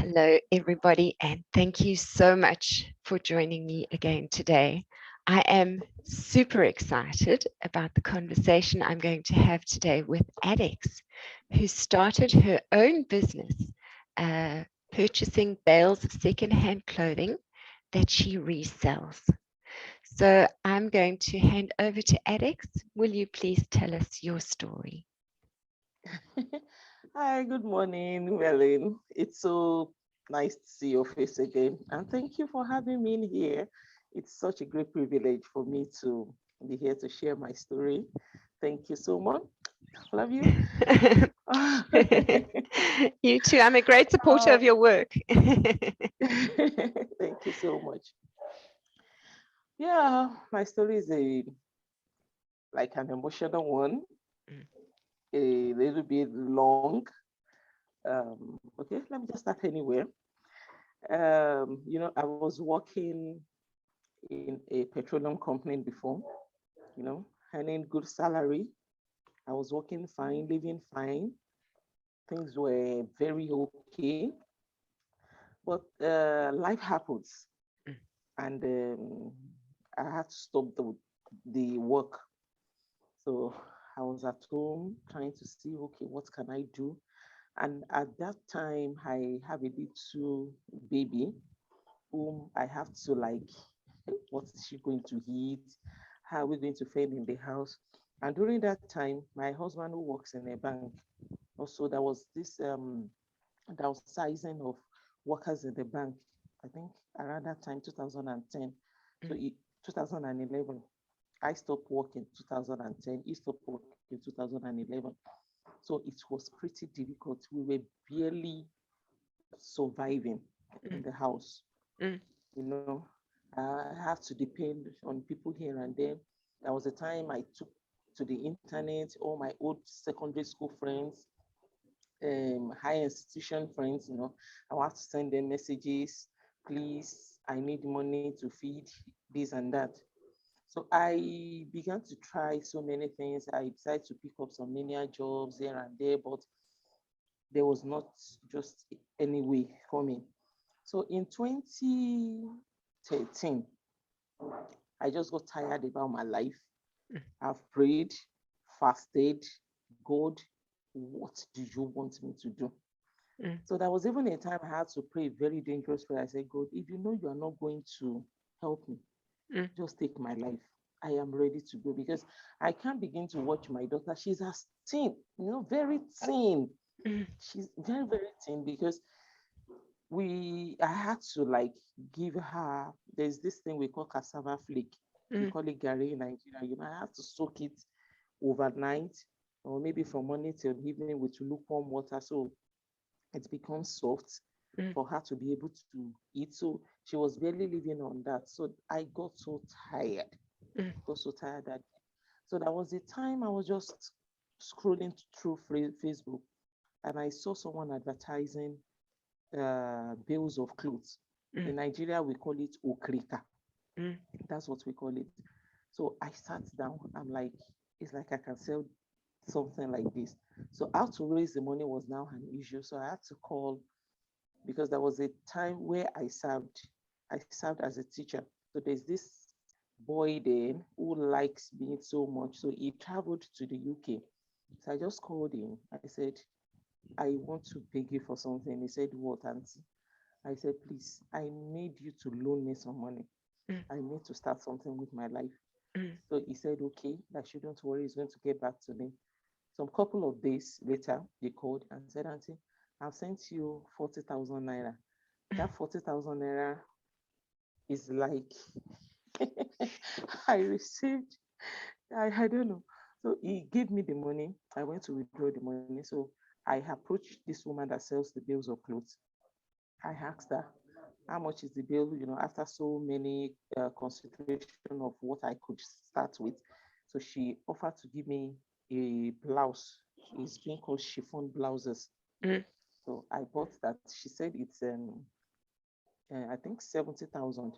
Hello, everybody, and thank you so much for joining me again today. I am super excited about the conversation I'm going to have today with Adex, who started her own business purchasing bales of secondhand clothing that she resells. So I'm going to hand over to Adex. Will you please tell us your story? Hi, good morning, Melanie. It's so nice to see your face again. And thank you for having me in here. It's such a great privilege for me to be here to share my story. Thank you so much. Love you. You too. I'm a great supporter Uh, of your work. Thank you so much. Yeah, my story is an emotional one, Mm. a little bit long. Okay, let me just start anywhere. I was working in a petroleum company before, earning good salary. I was working fine, living fine. Things were very okay. But life happens, Mm. and I had to stop the work. So I was at home trying to see, okay, what can I do? And at that time, I have a little baby whom I have to what is she going to eat? How are we going to feed in the house? And during that time, my husband who works in a bank, also there was this downsizing of workers in the bank. I think around that time, 2010. So Mm. 2011, I stopped working 2010. He stopped working 2011. So it was pretty difficult. We were barely surviving in Mm. the house. Mm. You know, I have to depend on people here and there. There was a time I took to the internet all my old secondary school friends, high institution friends, I want to send them messages, please, I need money to feed this and that. So I began to try so many things. I decided to pick up some menial jobs here and there, but there was not just any way coming. So in 2013, I just got tired about my life. Mm. I've prayed, fasted. God, what do you want me to do? Mm. So there was even a time I had to pray a very dangerous prayer. I said, God, if you know you are not going to help me, Mm. just take my life. I am ready to go because I can't begin to watch my daughter. She's as thin, very thin. Mm. She's very, very thin because I had to give her, there's this thing we call cassava flake. We Mm. call it gari in Nigeria. I have to soak it overnight or maybe from morning till evening with lukewarm water. So it becomes soft Mm. for her to be able to eat. So she was barely living on that. So I got so tired. Mm. Got so tired that so there was a time I was just scrolling through Facebook and I saw someone advertising bales of clothes. Mm. In Nigeria, we call it okrika. Mm. That's what we call it. So I sat down. I'm like, it's like I can sell something like this. So how to raise the money was now an issue. So I had to call because there was a time where I served. I served as a teacher. So there's this boy there who likes me so much. So he traveled to the UK. So I just called him. I said, I want to beg you for something. He said, what, auntie? I said, please, I need you to loan me some money. Mm. I need to start something with my life. Mm. So he said, okay, that shouldn't worry. He's going to get back to me. Some couple of days later, he called and said, auntie, I've sent you 40,000 naira. That 40,000 naira is like, I received, I don't know. So he gave me the money. I went to withdraw the money. So I approached this woman that sells the bales of clothes. I asked her, how much is the bill? After so many consideration of what I could start with. So she offered to give me a blouse. It's being called chiffon blouses. Mm. So I bought that. She said it's I think 70,000.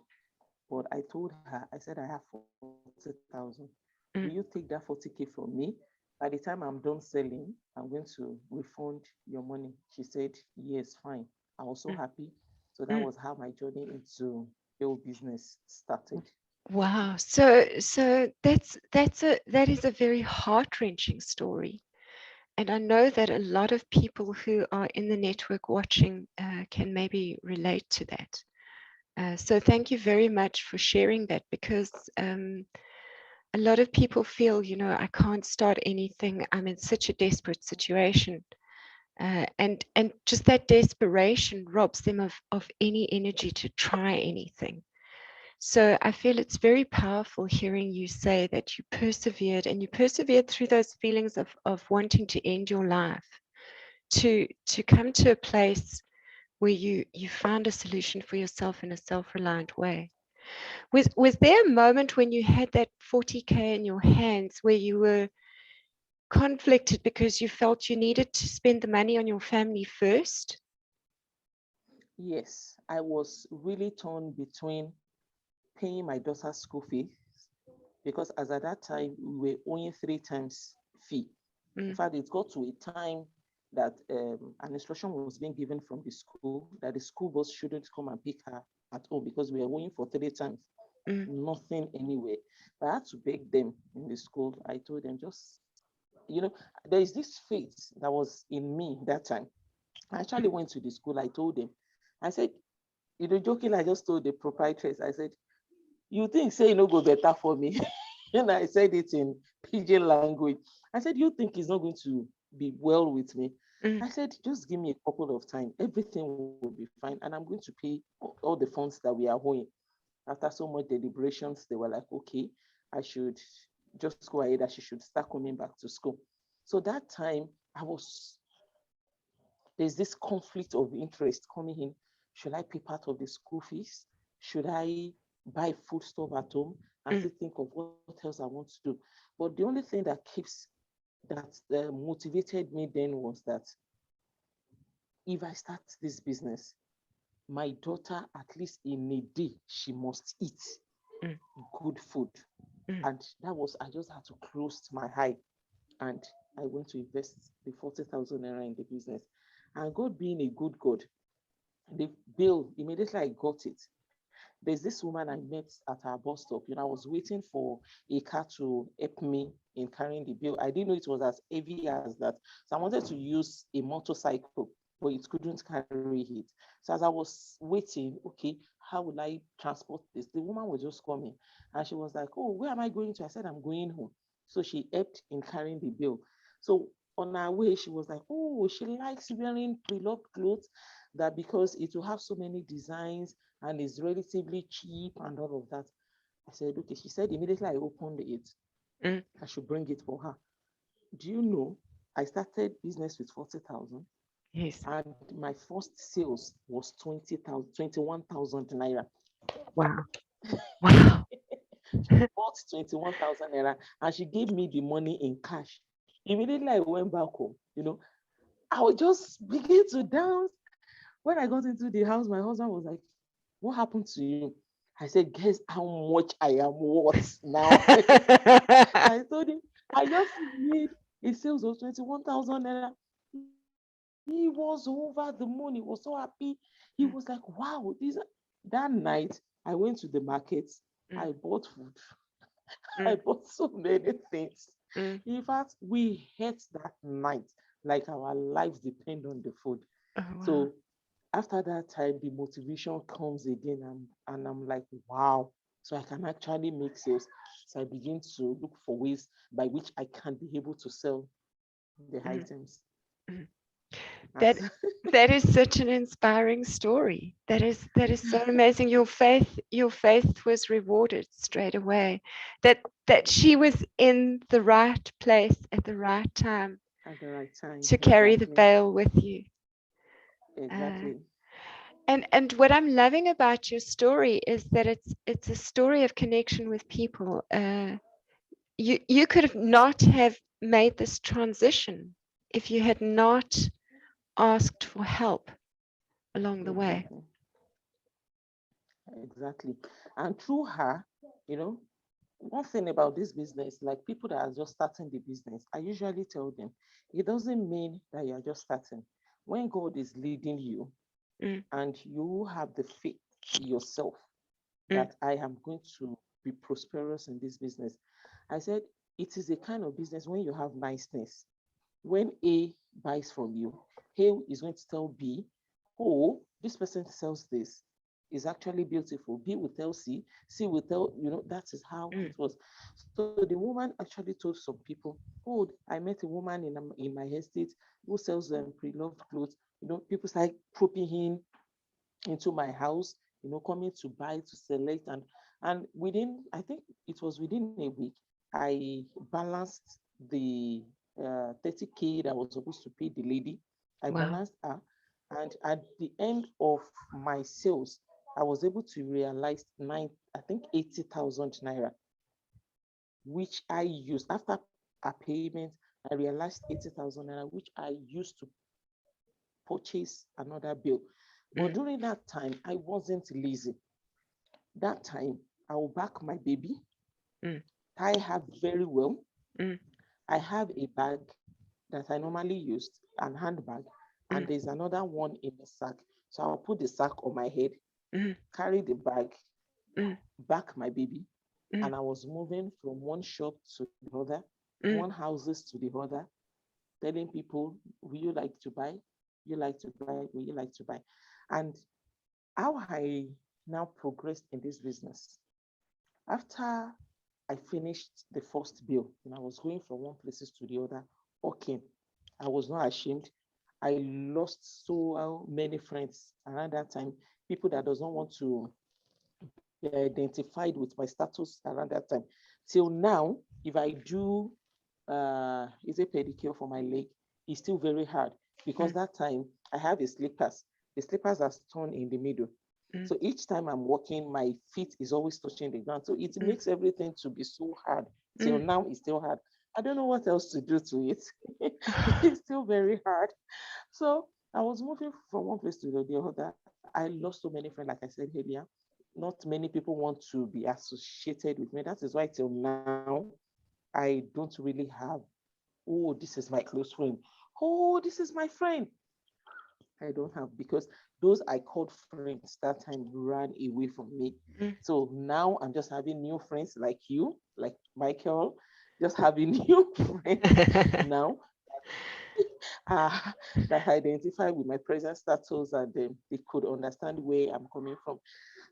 But I told her, I said I have 40,000. Will you take that Mm. 40K from me? By the time I'm done selling, I'm going to refund your money. She said, yes, fine. I was so mm, happy. So that mm. was how my journey into Bale business started. Wow. So that is a very heart-wrenching story. And I know that a lot of people who are in the network watching can maybe relate to that. So thank you very much for sharing that, because a lot of people feel, I can't start anything. I'm in such a desperate situation. And just that desperation robs them of any energy to try anything. So I feel it's very powerful hearing you say that you persevered, and you persevered through those feelings of wanting to end your life to come to a place where you found a solution for yourself in a self-reliant way. Was there a moment when you had that 40K in your hands where you were conflicted because you felt you needed to spend the money on your family first? Yes, I was really torn between paying my daughter's school fees, because as at that time we were owing 3 times fee. In Mm, fact, it got to a time that an instruction was being given from the school that the school bus shouldn't come and pick her at home because we were owing for 3 times, mm, nothing anywhere. But I had to beg them in the school. I told them, just, there is this faith that was in me that time. I actually went to the school. I told them, I said, joking, I just told the proprietress, I said, you think say no go better for me? And I said it in pidgin language. I said, you think it's not going to be well with me? mm, I said, just give me a couple of time, everything will be fine, and I'm going to pay all the funds that we are owing. After so much deliberations, they were like, okay, I should just go ahead, I should start coming back to school. So that time there's this conflict of interest coming in. Should I pay part of the school fees? Should I buy food stuff at home and mm, still think of what else I want to do? But the only thing that motivated me then was that if I start this business, my daughter, at least in a day, she must eat mm, good food. mm, And that was, I just had to close my eye, and I went to invest the 40,000 naira in the business. And God being a good God, the bill, immediately I got it. There's this woman I met at our bus stop. I was waiting for a car to help me in carrying the bill. I didn't know it was as heavy as that. So I wanted to use a motorcycle, but it couldn't carry it. So as I was waiting, okay, how will I transport this? The woman was just coming, and she was like, oh, where am I going to? I said, I'm going home. So she helped in carrying the bill. So on our way, she was like, oh, she likes wearing pre-loved clothes, that because it will have so many designs and is relatively cheap and all of that. I said, okay. She said immediately I opened it, mm. I should bring it for her. Do you know, I started business with 40,000, Yes. and my first sales was 20,000, 21,000 naira. Wow. Wow. She bought 21,000 naira and she gave me the money in cash. Immediately I went back home, I would just begin to dance. When I got into the house, my husband was like, what happened to you? I said, guess how much I am worth now. I told him, I just made a sales of 21,000 naira. He was over the moon. He was so happy. He was like, wow, that night I went to the market. I Mm, bought food. I mm, bought so many things. mm. In fact, we ate that night like our lives depend on the food. Oh, wow. So after that time, the motivation comes again, and I'm like, wow, so I can actually make sales. So I begin to look for ways by which I can be able to sell the Mm, items. mm. As That that is such an inspiring story. That is so amazing. Your faith was rewarded straight away. That she was in the right place at the right time at the right time, to carry the exactly, veil with you. Uh, exactly. and what I'm loving about your story is that it's a story of connection with people. You could have not have made this transition if you had not asked for help along the way. Exactly, exactly. And through her, you know, one thing about this business, like people that are just starting the business, I usually tell them, it doesn't mean that you're just starting. When God is leading you, and you have the faith yourself mm, that I am going to be prosperous in this business. I said, it is a kind of business when you have niceness. When A buys from you, A is going to tell B, oh, this person sells this. Is actually beautiful. B will tell C, C will tell, that is how it mm, was. So the woman actually told some people, oh, I met a woman in my estate who sells pre-loved clothes. People start trooping in into my house, coming to buy, to select, and within, I think it was within a week, I balanced the 30K that I was supposed to pay the lady. I wow. balanced her, and at the end of my sales, I was able to realize I think 80,000 naira, which I used after a payment. I realized 80,000 naira, which I used to purchase another bill. But Mm, during that time, I wasn't lazy. That time, I will back my baby, mm, tie her very well. mm, I have a bag that I normally use, an handbag, and mm, there's another one in the sack. So I'll put the sack on my head, mm, carry the bag, mm, back my baby, mm, and I was moving from one shop to the other, mm, one houses to the other, telling people, will you like to buy? You like to buy? Will you like to buy? And how I now progressed in this business. After I finished the first bill and I was going from one places to the other, okay, I was not ashamed. I lost so many friends around that time, people that does not want to be identified with my status around that time. Till now, if I do is a pedicure for my leg, it's still very hard because mm, that time I have a slippers. The slippers are torn in the middle. mm, So each time I'm walking, my feet is always touching the ground. So it mm, makes everything to be so hard. Till mm. now, it's still hard. I don't know what else to do to it. It's still very hard. So I was moving from one place to the other. I lost so many friends, like I said earlier. Not many people want to be associated with me. That is why till now I don't really have, oh, this is my close friend. Oh, this is my friend. I don't have, because those I called friends that time ran away from me. Mm. So now I'm just having new friends like you, like Michael, just having new friends now, uh, that identify with my present status, and they could understand where I'm coming from.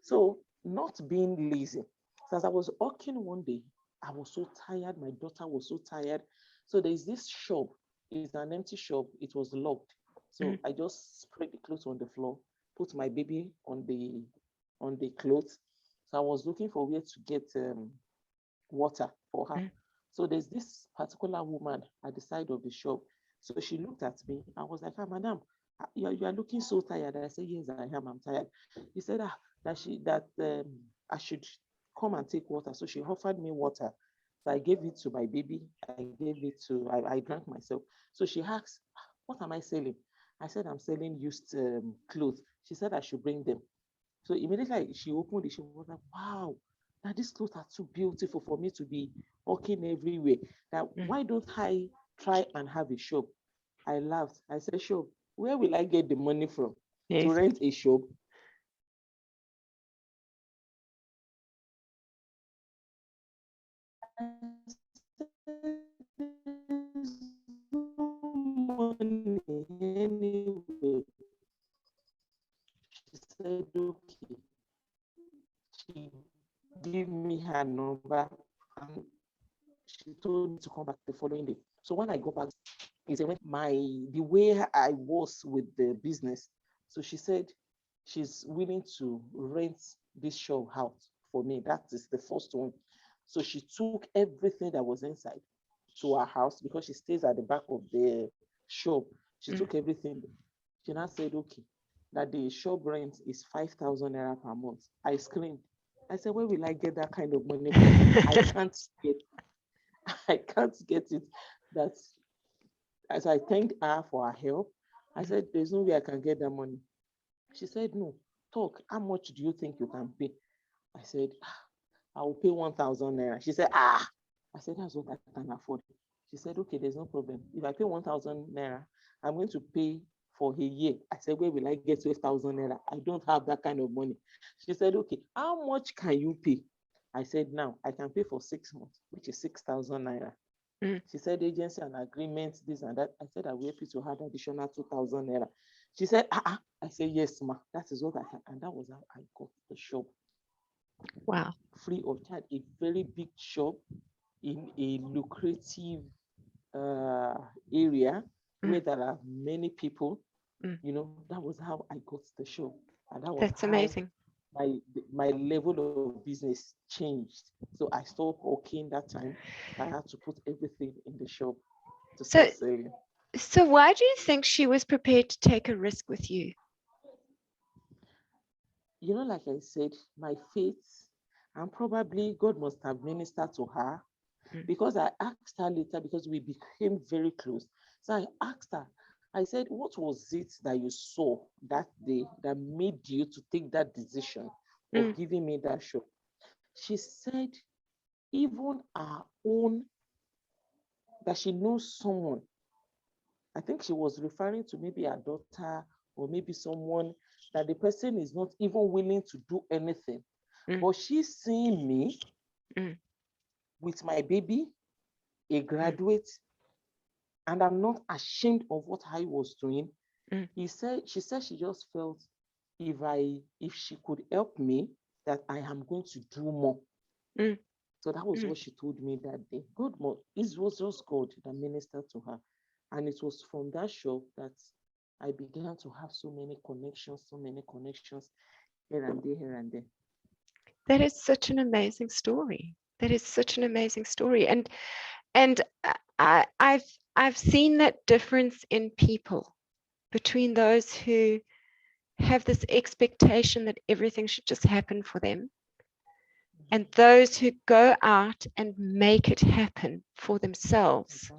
So not being lazy. So as I was working one day, I was so tired. My daughter was so tired. So there's this shop. It's an empty shop. It was locked. So Mm, I just spread the clothes on the floor, put my baby on the clothes. So I was looking for where to get water for her. mm, So there's this particular woman at the side of the shop. So she looked at me. I was like, ah, madam, you are looking so tired. I said, yes, I am. I'm tired. He said, that I should come and take water. So she offered me water. So I gave it to my baby. I drank myself. So she asked, what am I selling? I said, I'm selling used clothes. She said I should bring them. So immediately she opened it, she was like, wow, now these clothes are too beautiful for me to be walking everywhere. Now, mm. why don't I try and have a shop? I laughed. I said, shop, where will I get the money from to Yes. rent a shop? I said, there's no money anyway. She said, okay. She gave me her number and she told me to come back the following day. So when I got back, is when the way I was with the business. So she said she's willing to rent this shop out for me. That is the first one. So she took everything that was inside to her house because she stays at the back of the shop. She Mm. took everything. She now said, okay, that the shop rent is 5,000 naira per month. I screamed. I said, where will I get that kind of money from? I can't get I can't get it. That as I thanked her for her help, I Mm. said, there's no way I can get that money. She said, no, talk. How much do you think you can pay? I said, I will pay 1,000 naira. She said, ah. I said, that's what I can afford. She said, okay, there's no problem. If I pay 1,000 naira, I'm going to pay for a year. I said, where will I get 12,000 naira? I don't have that kind of money. She said, okay, how much can you pay? I said, now I can pay for 6 months, which is 6,000 naira. She said, agency and agreement, this and that. I said, I will help you to add additional 2,000 naira. She said, I said, yes, ma. That is what I had. And that was how I got the shop. Wow. Free of charge, a very big shop in a lucrative area where there are many people. You know, that was how I got the shop. And that was That's how amazing. my level of business changed. So I stopped working that time. I had to put everything in the shop to start selling. So why do you think she was prepared to take a risk with you? You know, like I said, my faith, and probably God must have ministered to her, because I asked her later, because we became very close. So I asked her, I said, what was it that you saw that day that made you to take that decision of giving me that shop? She said, even our own, that she knows someone. I think she was referring to maybe her daughter or maybe someone, that the person is not even willing to do anything. But she's seeing me with my baby, a graduate, and I'm not ashamed of what I was doing. She said she just felt if she could help me, that I am going to do more. So that was what she told me that day. It was just God that ministered to her. And it was from that shop that I began to have so many connections here and there, here and there. That is such an amazing story. That is such an amazing story. And I've seen that difference in people between those who have this expectation that everything should just happen for them, and those who go out and make it happen for themselves.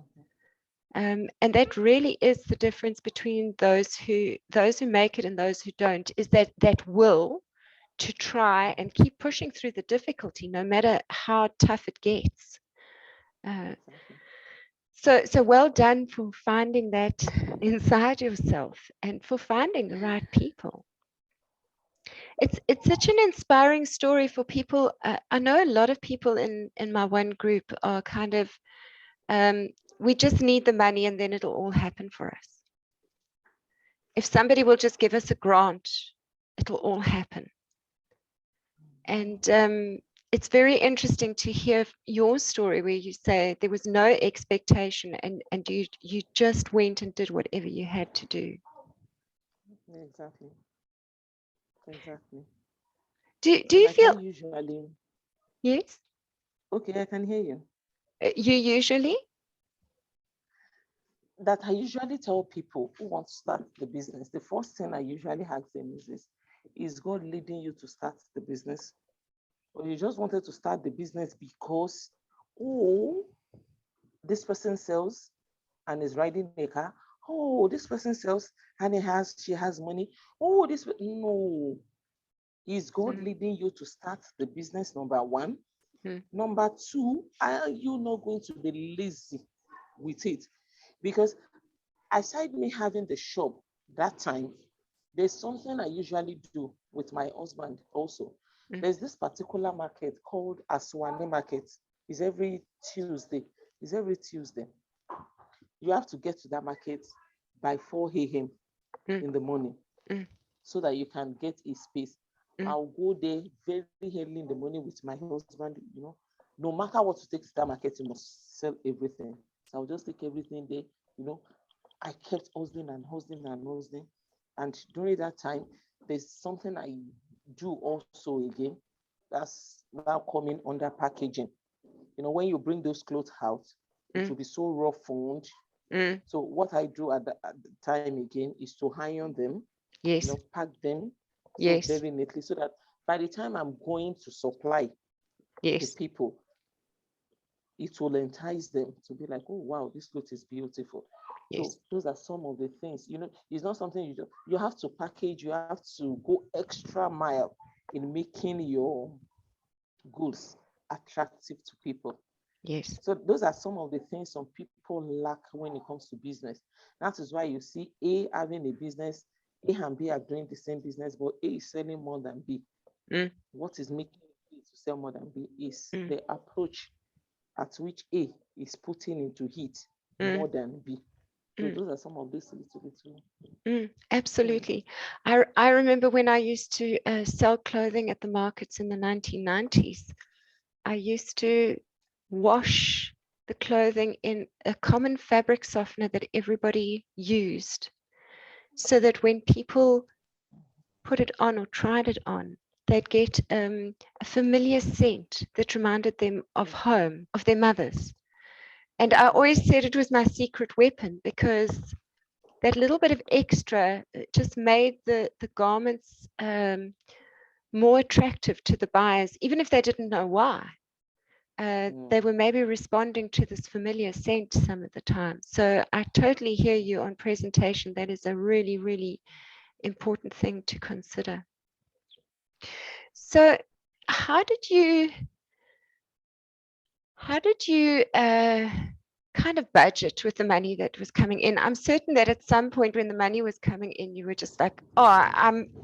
And that really is the difference between those who make it and those who don't, is that will to try and keep pushing through the difficulty, no matter how tough it gets. So well done for finding that inside yourself and for finding the right people. It's such an inspiring story for people. I know a lot of people in my one group are kind of, we just need the money and then it'll all happen for us. If somebody will just give us a grant, it'll all happen. And it's very interesting to hear your story where you say there was no expectation and you just went and did whatever you had to do. Exactly. Do you feel? Usually. Yes. Okay, I can hear you. You usually? That I usually tell people who want to start the business, the first thing I usually ask them is this: is God leading you to start the business? Or you just wanted to start the business because, this person sells and is riding a car. Oh, this person sells and she has money. Oh, no. Is God leading you to start the business, number one? Number two, are you not going to be lazy with it? Because aside me having the shop that time, there's something I usually do with my husband also. There's this particular market called Aswani market. It's every Tuesday. You have to get to that market by 4 a.m. in the morning so that you can get a space. I'll go there very early in the morning with my husband. No matter what to take to that market, you must sell everything. So I'll just take everything there. I kept hustling. And during that time, there's something I do also again. That's now coming under packaging. When you bring those clothes out, it will be so roughened. So what I do at the time again is to iron them, yes, pack them so yes, very neatly, so that by the time I'm going to supply the people, it will entice them to be like, oh wow, this clothes is beautiful. yes. So those are some of the things. It's not something you have to package. You have to go extra mile in making your goods attractive to people. Yes. So those are some of the things some people lack when it comes to business. That is why you see A having a business, A and B are doing the same business, but A is selling more than B. Mm. What is making A to sell more than B is Mm. the approach at which A is putting into it Mm. more than B. So Mm. those are some of these little Absolutely. I remember when I used to sell clothing at the markets in the 1990s, I used to wash the clothing in a common fabric softener that everybody used, so that when people put it on or tried it on, they'd get a familiar scent that reminded them of home, of their mothers. And I always said it was my secret weapon, because that little bit of extra just made the garments more attractive to the buyers, even if they didn't know why. They were maybe responding to this familiar scent some of the time. So I totally hear you on presentation. That is a really, really important thing to consider. So how did you kind of budget with the money that was coming in? I'm certain that at some point when the money was coming in, you were just like, oh,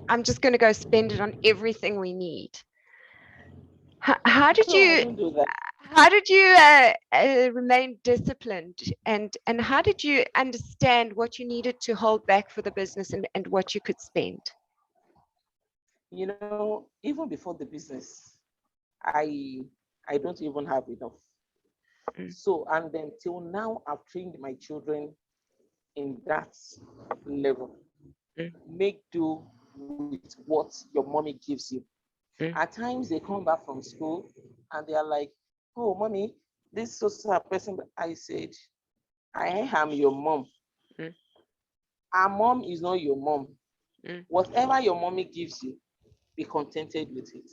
I'm just going to go spend it on everything we need. How did No, I you don't do that. remain disciplined, and how did you understand what you needed to hold back for the business, and what you could spend? Even before the business, I don't even have enough. So, and then till now, I've trained my children in that level. Make do with what your mommy gives you. At times, they come back from school and they are like, "Oh, mommy, this social person." I said, "I am your mom. Our mom is not your mom. Whatever your mommy gives you, be contented with it."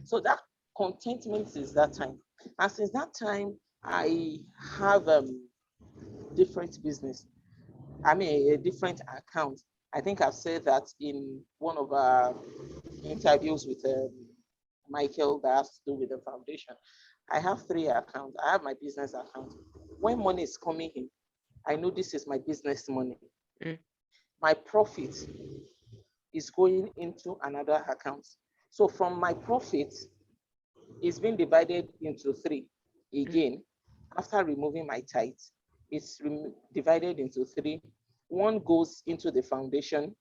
So that contentment is that time. And since that time, I have different business. I mean, a different account. I think I've said that in one of our interviews with Michael that has to do with the foundation. I have 3 accounts. I have my business account. When money is coming in, I know this is my business money. My profit is going into another account. So from my profit, it's been divided into 3. Again, after removing my tithe, it's divided into 3. One goes into the foundation,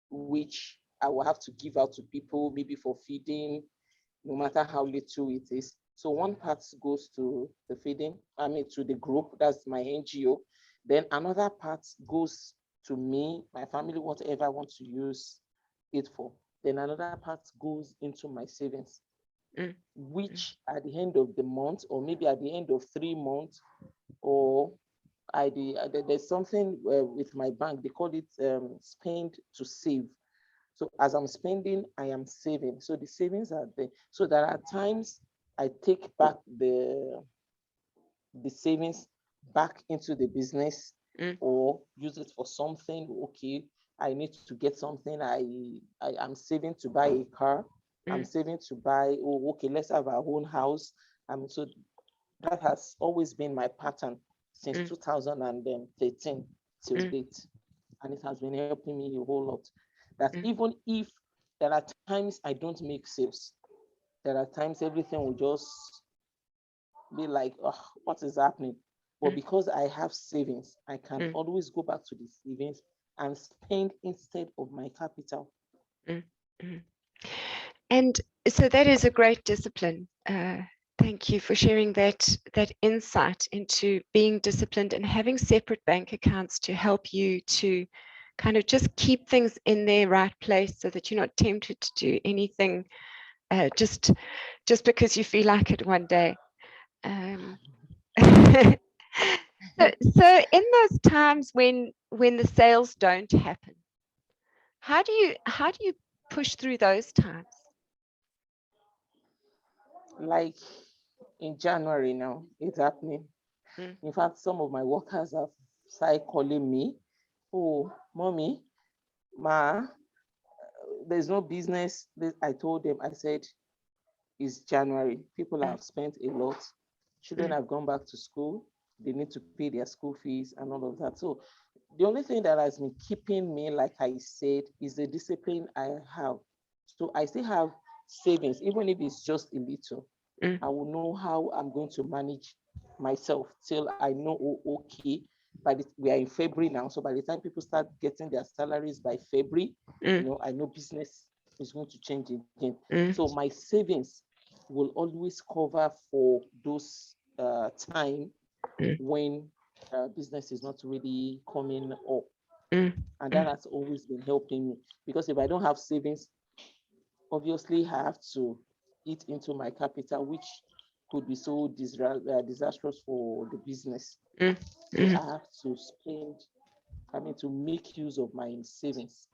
which I will have to give out to people, maybe for feeding, no matter how little it is. So one part goes to the feeding, to the group, that's my NGO. Then another part goes to me, my family, whatever I want to use it for. Then another part goes into my savings, which at the end of the month, or maybe at the end of 3 months, or there's something with my bank, they call it spend to save. So as I'm spending, I am saving. So the savings are there. So there are times I take back the savings back into the business, or use it for something. Okay, I need to get something. I am saving to buy a car. I'm saving to buy, oh, okay, let's have our own house. So that has always been my pattern since 2013 till date. And it has been helping me a whole lot. That even if there are times I don't make sales, there are times everything will just be like, oh, what is happening? But because I have savings, I can always go back to the savings and spend instead of my capital. And so that is a great discipline. Thank you for sharing that insight into being disciplined and having separate bank accounts to help you to kind of just keep things in their right place, so that you're not tempted to do anything just because you feel like it one day. So in those times when the sales don't happen, how do you push through those times? Like in January now, it's happening. In fact, some of my workers have started calling me, "Oh, mommy, ma, there's no business." I told them, I said, it's January. People have spent a lot. Children have gone back to school. They need to pay their school fees and all of that. So the only thing that has been keeping me, like I said, is the discipline I have. So I still have savings, even if it's just a little. I will know how I'm going to manage myself till I know, oh, okay, we are in February now. So by the time people start getting their salaries by February, I know business is going to change again. So my savings will always cover for those time when business is not really coming up. And that has always been helping me, because if I don't have savings, obviously I have to eat into my capital, which could be so disastrous for the business. So I have to to make use of my savings.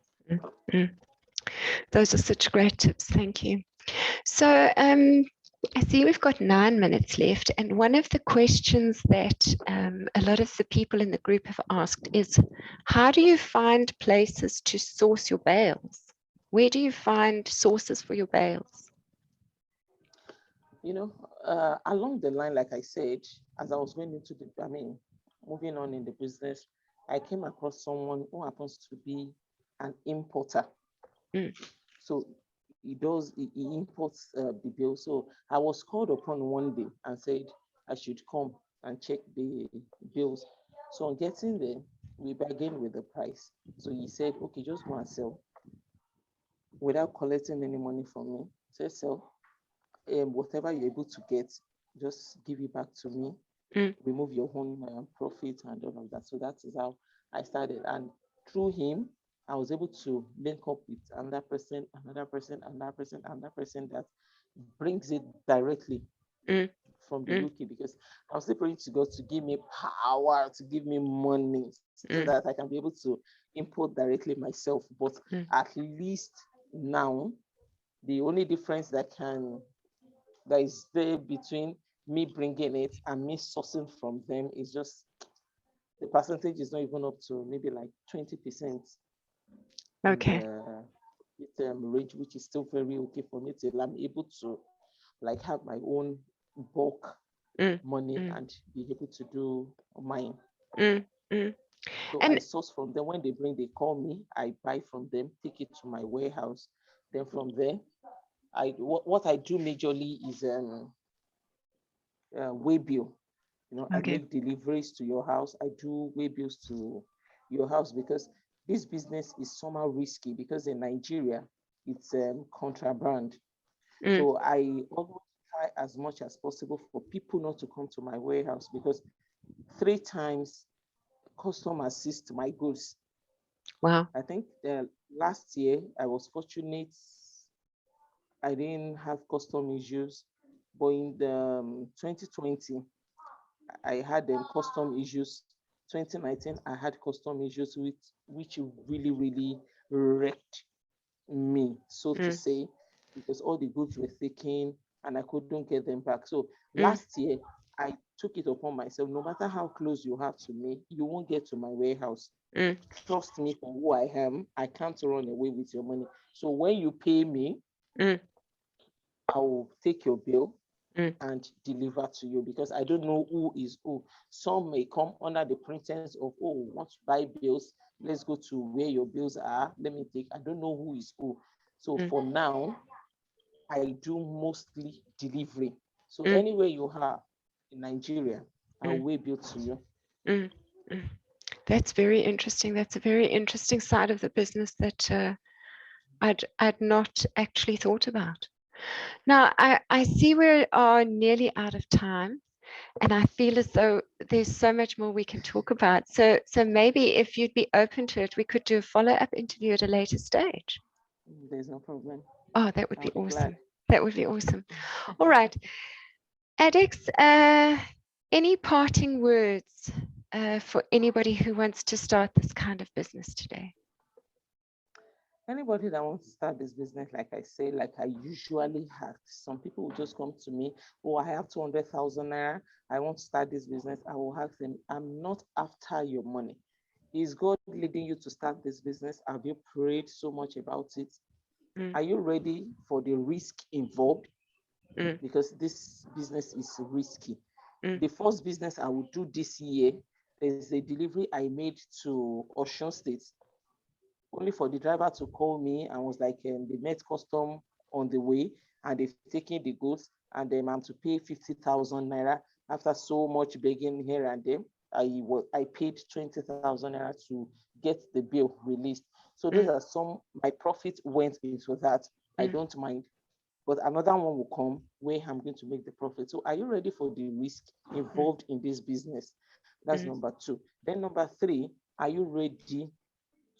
Those are such great tips. Thank you. So I see we've got 9 minutes left. And one of the questions that a lot of the people in the group have asked is, how do you find places to source your bales? Where do you find sources for your bales? Along the line, like I said, as I was going into moving on in the business, I came across someone who happens to be an importer. So he imports the bill. So I was called upon one day and said I should come and check the bills. So on getting there, we bargained with the price. So he said, okay, just go and sell without collecting any money from me. Say sell. Whatever you're able to get, just give it back to me. Remove your own profit and all of that. So that is how I started. And through him, I was able to link up with another person that brings it directly from the UK, because I'm still praying to God to give me power, to give me money, so that I can be able to import directly myself. But at least now, the only difference that is there between me bringing it and me sourcing from them is just the percentage is not even up to maybe like 20%. Okay. Range, which is still very okay for me till I'm able to like have my own bulk money and be able to do mine. So I source from them. When they call me, I buy from them, take it to my warehouse. Then from there, what I do majorly is way bill. I make deliveries to your house. I do way bills to your house, because this business is somehow risky, because in Nigeria it's contraband. So I always try as much as possible for people not to come to my warehouse, because 3 times customers seized my goods. Wow. I think last year I was fortunate. I didn't have custom issues, but in the 2020, I had custom issues. 2019, I had custom issues which really, really wrecked me, so to say, because all the goods were taken and I couldn't get them back. So last year, I took it upon myself. No matter how close you have to me, you won't get to my warehouse. Trust me for who I am. I can't run away with your money. So when you pay me, I will take your bill and deliver to you, because I don't know who is who. Some may come under the pretense of, oh, want to buy bills, let's go to where your bills are, let me take. I don't know who is who. So for now, I do mostly delivery. So anywhere you are in Nigeria, I'll weigh bill to you. That's very interesting. That's a very interesting side of the business that I'd not actually thought about. Now, I see we are nearly out of time, and I feel as though there's so much more we can talk about. So maybe if you'd be open to it, we could do a follow-up interview at a later stage. There's no problem. Oh, that would be awesome. Glad. That would be awesome. All right. Adex, any parting words for anybody who wants to start this kind of business today? Anybody that wants to start this business, like I say, like I usually have, some people will just come to me, oh, I have 200,000 naira, I want to start this business. I will ask them, I'm not after your money. Is God leading you to start this business? Have you prayed so much about it? Are you ready for the risk involved? Because this business is risky. The first business I would do this year is a delivery I made to Osun State, only for the driver to call me and was like, they met custom on the way and they've taken the goods, and then I'm to pay 50,000 naira. After so much begging here and there, I paid 20,000 naira to get the bill released. So those are some, my profit went into that. I don't mind. But another one will come where I'm going to make the profit. So are you ready for the risk involved in this business? That's number two. Then number three, are you ready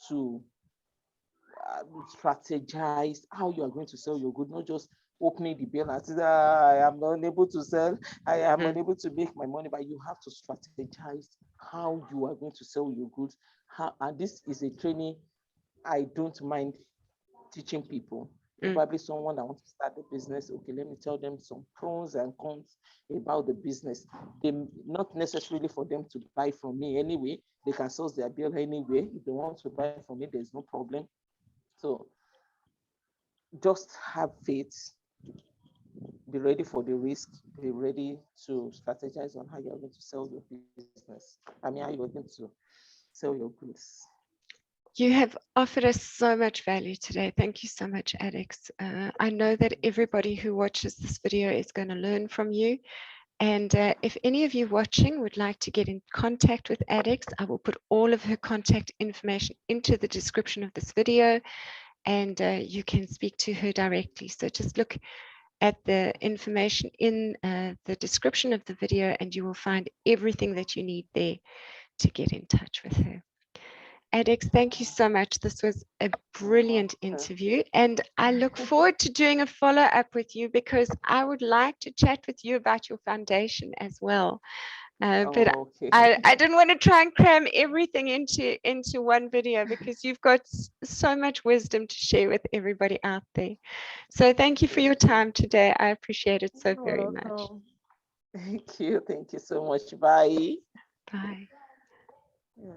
to strategize how you are going to sell your good, not just opening the bill and say, I am not able to sell, I am unable to make my money, but you have to strategize how you are going to sell your goods. And this is a training I don't mind teaching people. Probably someone that wants to start a business, okay, let me tell them some pros and cons about the business. They not necessarily for them to buy from me anyway. They can source their bill anyway. If they want to buy from me, there's no problem. So just have faith, be ready for the risk, be ready to strategize on how you're going to sell your business. I mean, how you're going to sell your goods. You have offered us so much value today. Thank you so much, Adex. I know that everybody who watches this video is going to learn from you. And if any of you watching would like to get in contact with Adex, I will put all of her contact information into the description of this video, and you can speak to her directly. So just look at the information in the description of the video, and you will find everything that you need there to get in touch with her. Adex, thank you so much. This was a brilliant interview, and I look forward to doing a follow-up with you, because I would like to chat with you about your foundation as well. But Okay. I didn't want to try and cram everything into one video, because you've got so much wisdom to share with everybody out there. So thank you for your time today. I appreciate it so very much. Thank you. Thank you so much. Bye. Bye. Yeah.